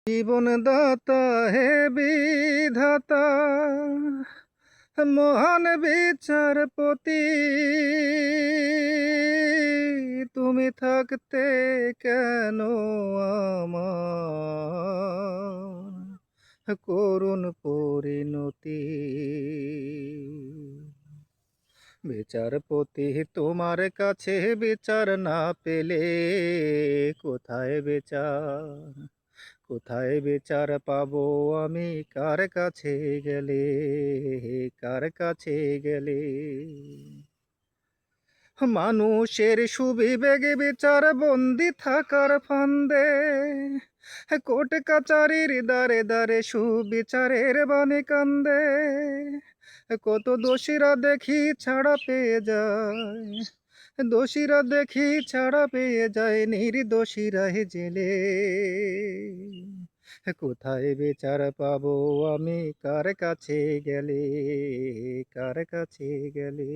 জীবন দাতা হে বিধাতা, মহান বিচারপতি, তুমি থাকতে কেন আমার করুণ পরিণতি। বিচারপতি তোমার কাছে বিচার না পেলে কোথায় বিচার, কোথায় বিচার পাবো আমি, কার কাছে গেলে, কার কাছে গেলে। মানুষের সুবিবেগে বিচার বন্দি থাকার ফান্দে, কোর্ট কাচারির দ্বারে দ্বারে সুবিচারের বাণী কান্দে। কত দোষীরা দেখি ছাড়া পেয়ে যায়, দোষীরা দেখি ছাড়া পেয়ে যায়, নির্দোষীরা জেলে। কোথায় বিচার পাবো আমি, কার কাছে গেলে, কার কাছে গেলে।